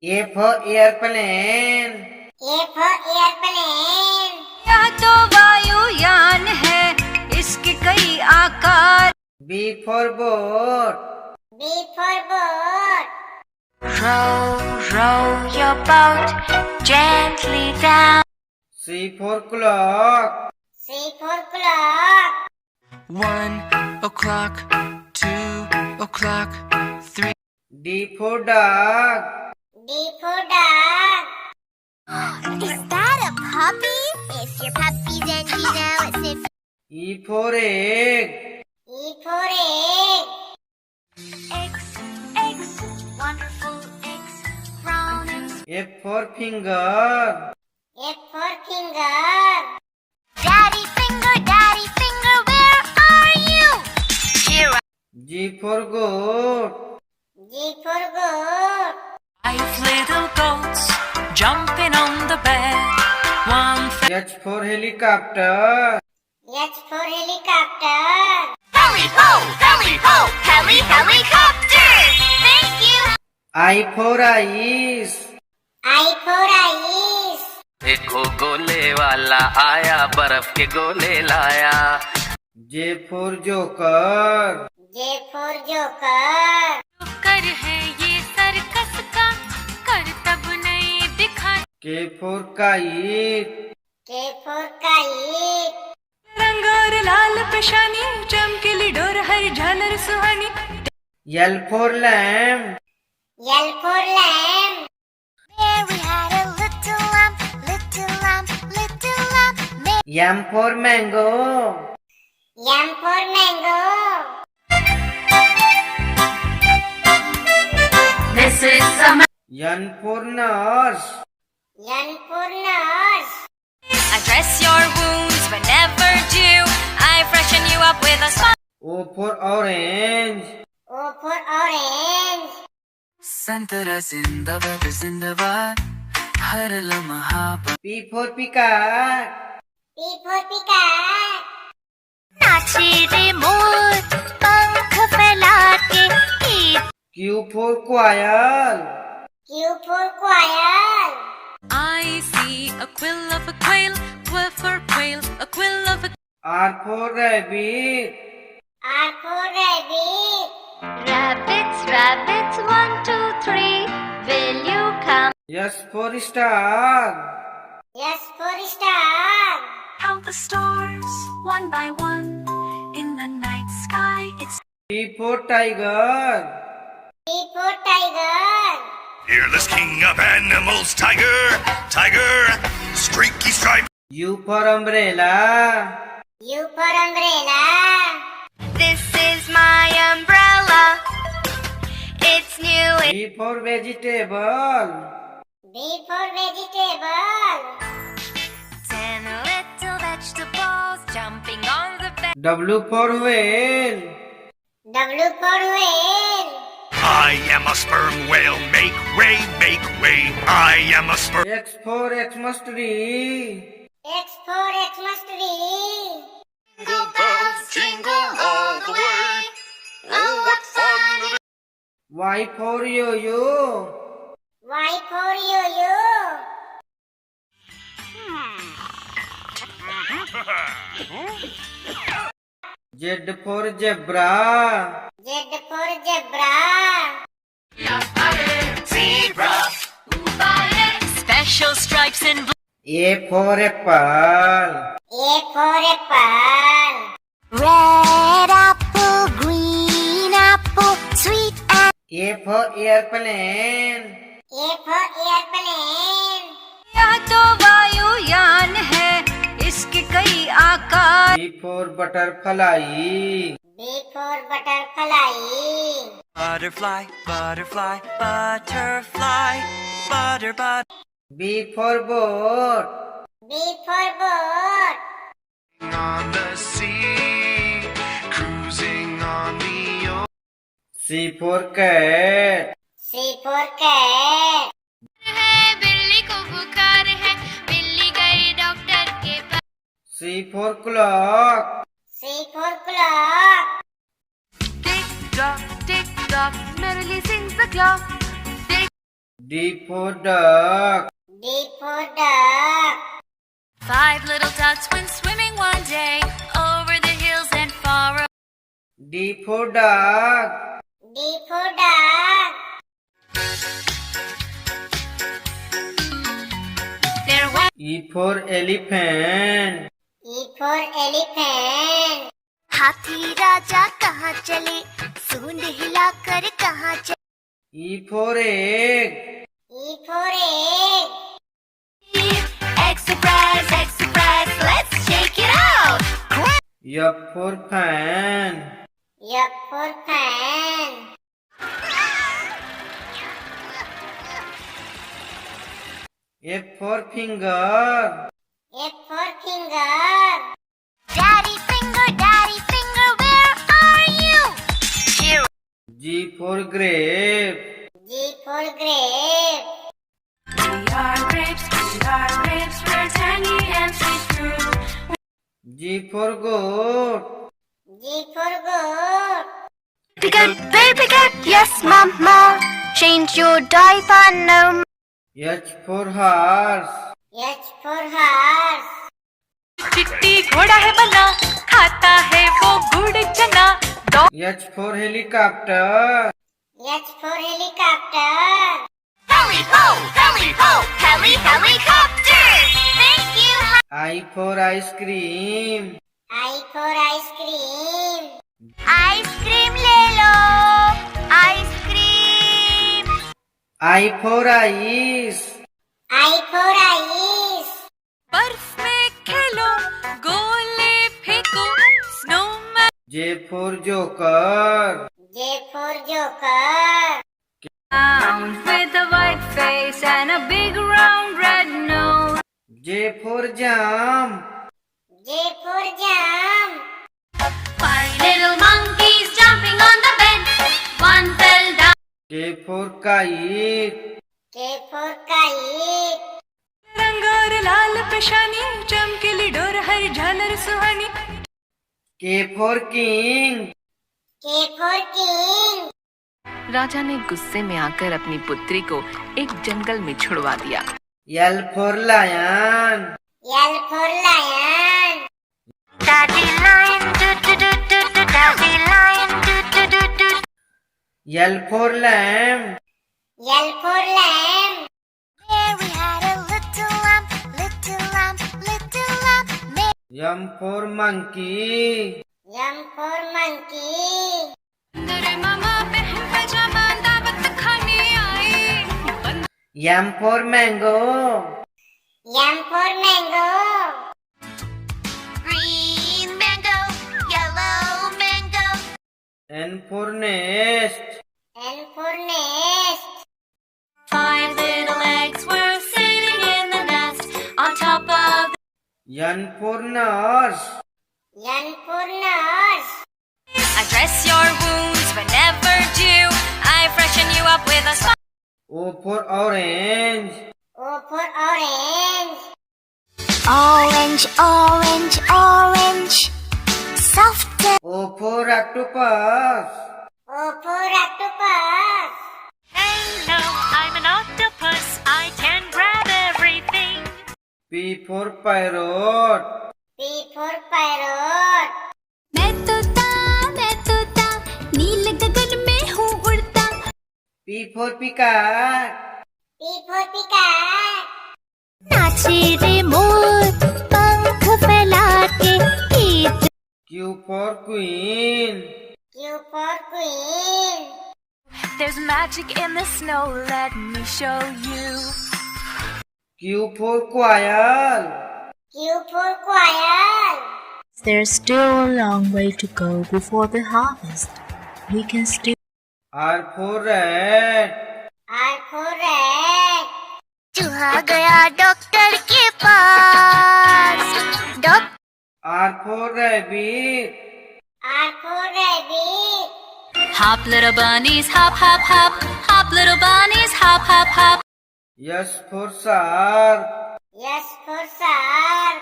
A for airplane. A for airplane. यह तो वायुयान है, इसके कई आकार। B for boat. B for boat. Row, row your boat gently down. C for clock. C for clock. 1 o'clock, 2 o'clock, 3. D for dog. D for dog. Is that a puppy? If your puppy's and you know it's if. E for egg. E for egg. Eggs, eggs, wonderful eggs, brown and F for finger. F for finger. Daddy finger, where are you? Here G for goat. G for goat. 5 little goats jumping on the bed. One H for helicopter. H for helicopter. Heli ho, helicopter. Thank you. I for ice. I for ice. देखो गोले वाला आया, बर्फ के गोले लाया. J for joker. J for joker. कर है ये सर्कस का, कर तब नहीं दिखा. K for kite. K for kite. रंग और लाल पेशानी, चमकीली डोर हर झालर सुहानी. L for lamb. L for lamb. Mary had a little lamb. M for mango. M for mango. This is a N for nurse. N for nurse. I dress your wounds whenever due. I freshen you up with a smile. O for orange. O for orange. संतरा जिंदाबाद जिंदाबाद, हर लम्हा पर. P for peacock. P for peacock. नाचे रे मोर पंख फैला के. Q for quail. Q for quail. I see a quill of a quail, quill for quail, a quill of a. R for rabbit. R for rabbit. Rabbits, 1, 2, 3, will you come? S for star. S for star. Count the stars, one by one, in the night sky. It's T for tiger. T for tiger. Fearless king of animals, tiger, tiger, streaky stripe. U for umbrella. U for umbrella. This is my umbrella. It's new. V for vegetable. V for vegetable. 10 little vegetables jumping on the bed. W for whale. W for whale. I am a sperm whale, make way, make way. I am a sperm. X for Xmas tree. X for Xmas tree. Jingle bells jingle all the way. Oh, what fun it is. Y for yo-yo. Y for yo-yo. Z for zebra. Z for zebra. Special stripes and A for apple. A for apple. red apple, green apple, sweet apple. A for airplane. A for airplane. यह तो वायुयान है, इसके कई आकार. B for butterfly. B for butterfly. Butterfly, butterfly, butterfly, butter. B for boat. B for boat. On the sea, cruising on the ocean. C for cat. C for cat. है बिल्ली को बुखार है, बिल्ली गई डॉक्टर के पास. C for clock. C for clock. Tick tock, merrily sings the clock. D for duck. D for duck. 5 little ducks went swimming one day over the hills and far away. D for dog. D for duck. There was E for elephant. E for elephant. हाथी राजा कहाँ चले, सूंड हिलाकर कहाँ चले. E for egg. E for egg. egg surprise, let's shake it out. F for fan. F for fan. F for finger. F for finger. Daddy finger, where are you? Here. G for grape. G for grape. We are grapes, we're tangy and sweet fruit. G for goat. G for goat. Baby cat, yes, mama. Change your diaper now. H for horse. H for horse. चिट्टी घोड़ा है बना, खाता है वो गुड़ चना. H for helicopter. H for helicopter. Heli ho, helicopter. Thank you. I for ice cream. I for ice cream. Ice cream ले लो. Ice cream. I for ice. I for ice. बर्फ में खेलो, गोले फेंको, snowman. J for joker. J for joker. With a white face and a big round red nose. J for jump. J for jump. 5 little monkeys jumping on the bed. One fell down. K for kite. K for kite. रंग और लाल पेशानी, चमकीली door हर झालर सुहानी. K for king. K for king. राजा ने गुस्से में आकर अपनी पुत्री को एक जंगल में छुड़वा दिया. L for lion. L for lion. Daddy lion, do. Daddy lion, do. L for lamb. L for lamb. There we had a little lamb, little lamb, little lamb. M for monkey. M for monkey. तेरे मामा बहन पैजामा दावत खाने आई. M for mango. M for mango. Green mango, yellow mango. N for nest. N for nest. 5 little eggs were sitting in the nest on top of. N for nurse. N for nurse. I dress your wounds whenever due. I freshen you up with a smile. O for orange. O for orange. Orange, orange, orange. Soft. O for octopus. O for octopus. Hello, I'm an octopus. I can grab everything. P for parrot. P for parrot. मैं तोता, नील गगन में हूँ उड़ता. P for peacock. P for peacock. नाचे रे मोर, पंख फैला के गीत. Q for queen. Q for queen. There's magic in the snow, let me show you. Q for quail. Q for quail. There's still a long way to go before the harvest. We can still. R for rat. R for rat. चूहा गया doctor के पास. Doctor R for rabbit. R for rabbit. Hop little bunnies, hop, hop, hop. Hop little bunnies, hop, hop, hop. S for shark. S for shark.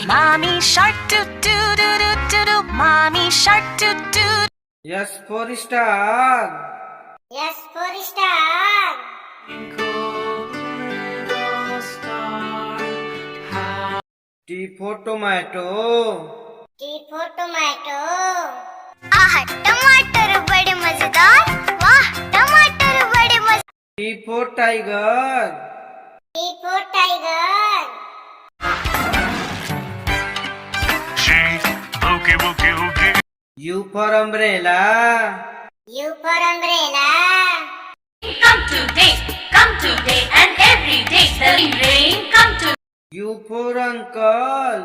Mommy shark do do do do do do. Mommy shark do do. S for star. S for star. Twinkle T for tomato. T for tomato. आह टमाटर बड़े मजेदार, वाह टमाटर बड़े मजेदार. T for tiger. T for tiger. She boogie woogie woogie. U for umbrella. U for umbrella. Come today, and every day the rain come to. U for uncle.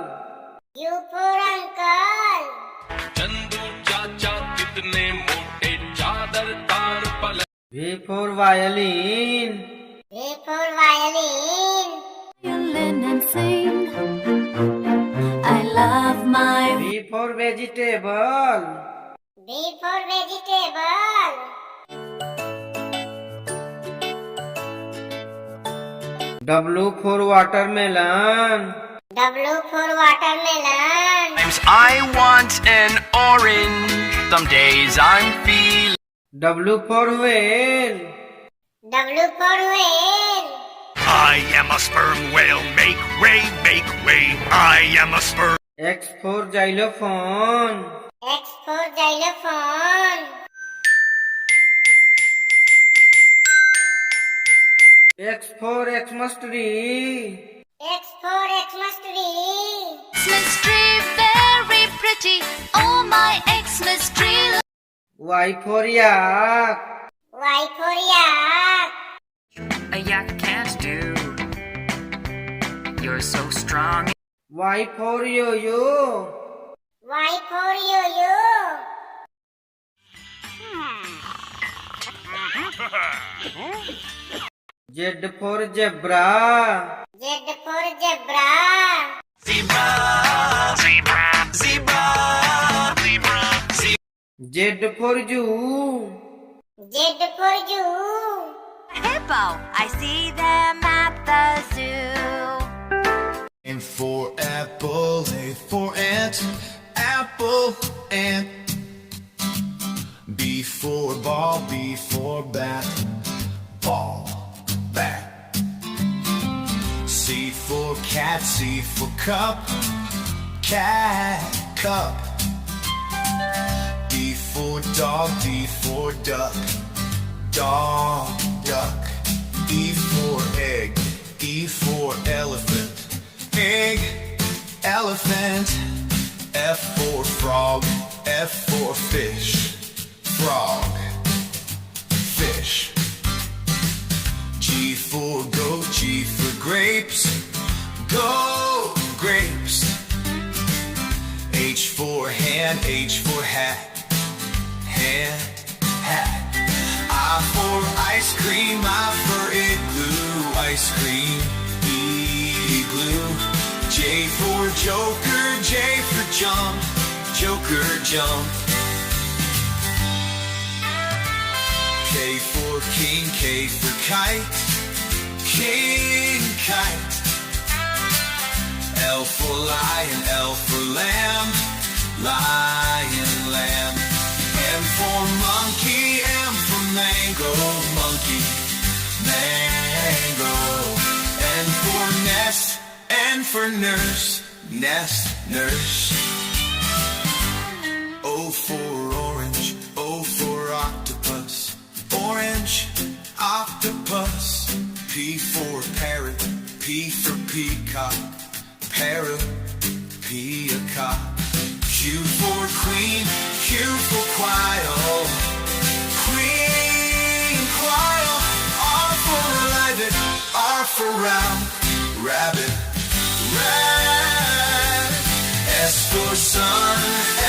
U for uncle. Chandu चाचा कितने मोटे चादर तार पल. V for violin. V for violin. Violin and sing. I love my V for vegetable. V for vegetable. W for watermelon. W for watermelon. I want an orange. Some days I'm feeling. W for whale. W for whale. I am a sperm whale. Make way, make way. I am a sperm. X for xylophone. X for xylophone. X for Xmas tree. X for Xmas tree. Xmas tree very pretty. Oh my Xmas tree. Y for yak. Y for yak. A yak can't do. You're so strong. Y for yo-yo. Y for yo-yo. Z for zebra. Z for zebra. Zebra, zebra, zebra, zebra, zebra. Z for zoo. Z for zoo. Hippo, I see them at the zoo. And for apple, A for ant, apple, ant. B for ball, B for bat, ball, bat. C for cat, C for cup, cat, cup. D for dog, D for duck, dog, duck. E for egg, E for elephant, egg, elephant. F for frog, F for fish, frog, fish. G for goat, G for grapes, go, grapes. H for hand, H for hat, hand, hat. I for ice cream, I for igloo, ice cream, igloo. J for joker, J for jump, joker, jump. K for king, K for kite, king, kite. L for lion, L for lamb, lion, lamb. M for monkey, M for mango, monkey, mango. N for nest, N for nurse, nest, nurse. O for orange, O for octopus, orange, octopus. P for parrot, P for peacock, parrot, peacock. Q for queen, Q for quail, queen, quail. R for rabbit, R for round, rabbit, rat. S for sun,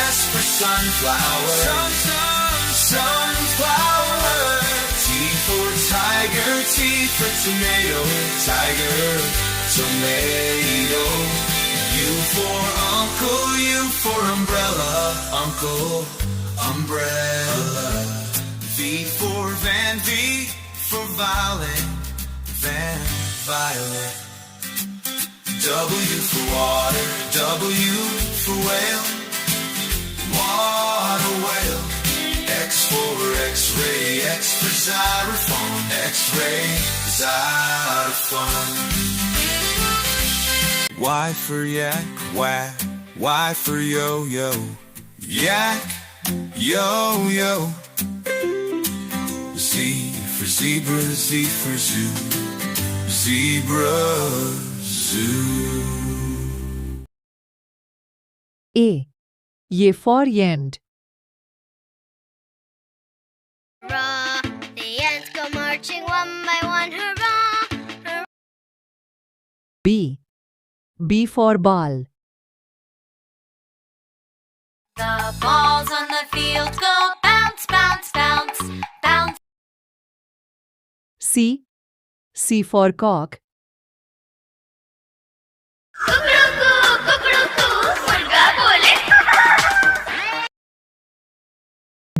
S for sunflower, sun, sun, sunflower. T for tiger, T for tomato, tiger, tomato. U for uncle, U for umbrella, uncle, umbrella. V for van, V for violet, van, violet. W for water, W for whale, water whale. X for X-ray, X for xylophone, X-ray, xylophone. Y for yak, whack. Y for yo-yo, yak, yo-yo. Z for zebra, Z for zoo, zebra, zoo. A. Ye for yend. Hurrah! The ants go marching one by one. Hurrah! Hurrah! B. B for ball. The balls on the field go bounce, bounce, bounce, bounce. C. C for cock.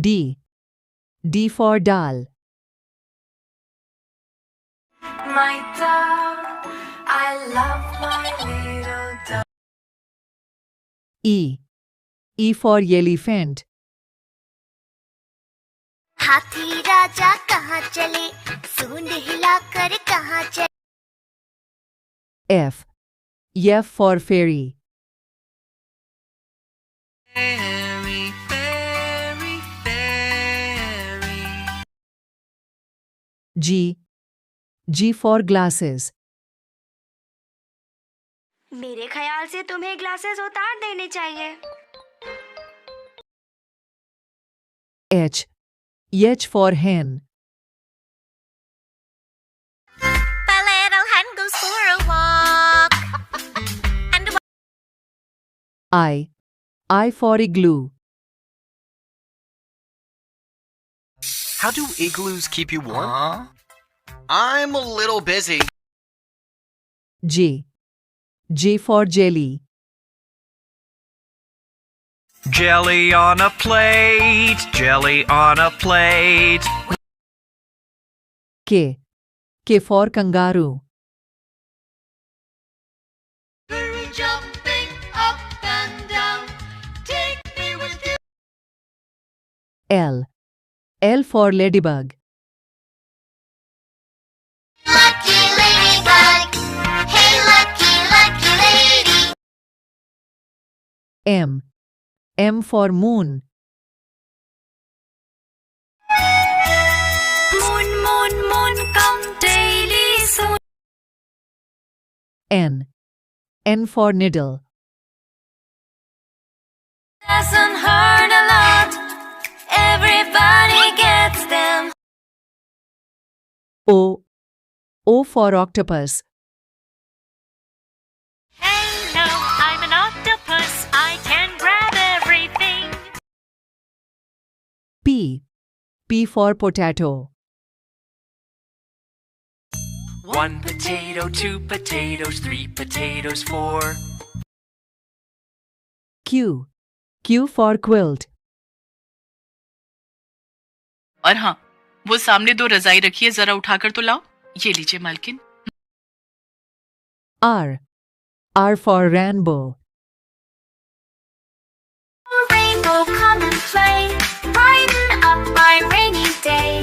D. D for doll. My doll, I love my little doll. E. E for elephant. हाथी राजा कहाँ चले, सूंड हिलाकर कहाँ चले. F. F for fairy. Fairy, fairy, fairy. G. G for glasses. मेरे ख्याल से तुम्हें ग्लासेस उतार देने चाहिए. H. H for hen. My little hen goes for a walk. And I for igloo. How do igloos keep you warm? I'm a little busy. J. J for jelly. Jelly on a plate, jelly on a plate. K. K for kangaroo. Jumping up and down, take me with you. L. L for ladybug. lucky ladybug, hey lucky, lucky lady. M. M for moon. Moon, moon, moon, come daily soon. N. N for needle. Doesn't hurt a lot. Everybody gets them. O. O for octopus. Hello, I'm an octopus. I can grab everything. P. P for potato. 1 potato, 2 potatoes, 3 potatoes, 4. Q. Q for quilt. और हाँ, वो सामने 2 रजाई रखी है, जरा उठाकर तो लाओ. ये लीजिए मालकिन. R. R for rainbow. Rainbow, come and play. Brighten up my rainy day.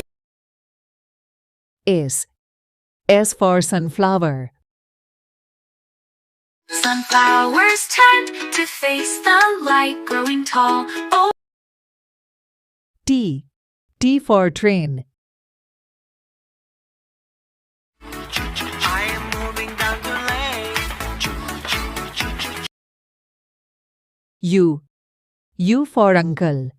S. S for sunflower. Sunflowers turn to face the light, growing tall. Oh, T. T for train. I am moving down the lane. U. U for uncle.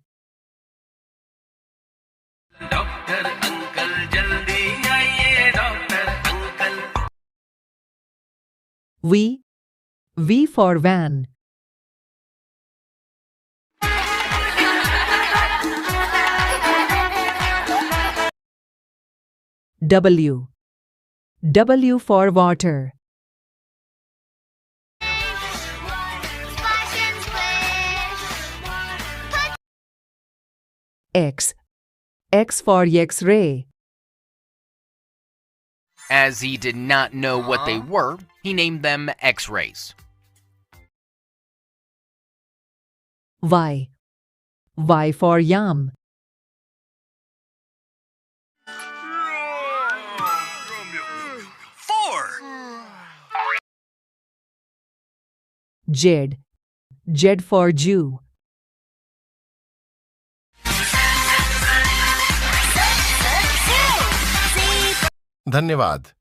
Doctor uncle, jaldi aaiye, doctor uncle. V. V for van. W. W for water. Splash and splish. X. X for X-ray. As he did not know what they were, he named them X-rays. Y. Y for yam. Jed. Jed for Jew. धन्यवाद।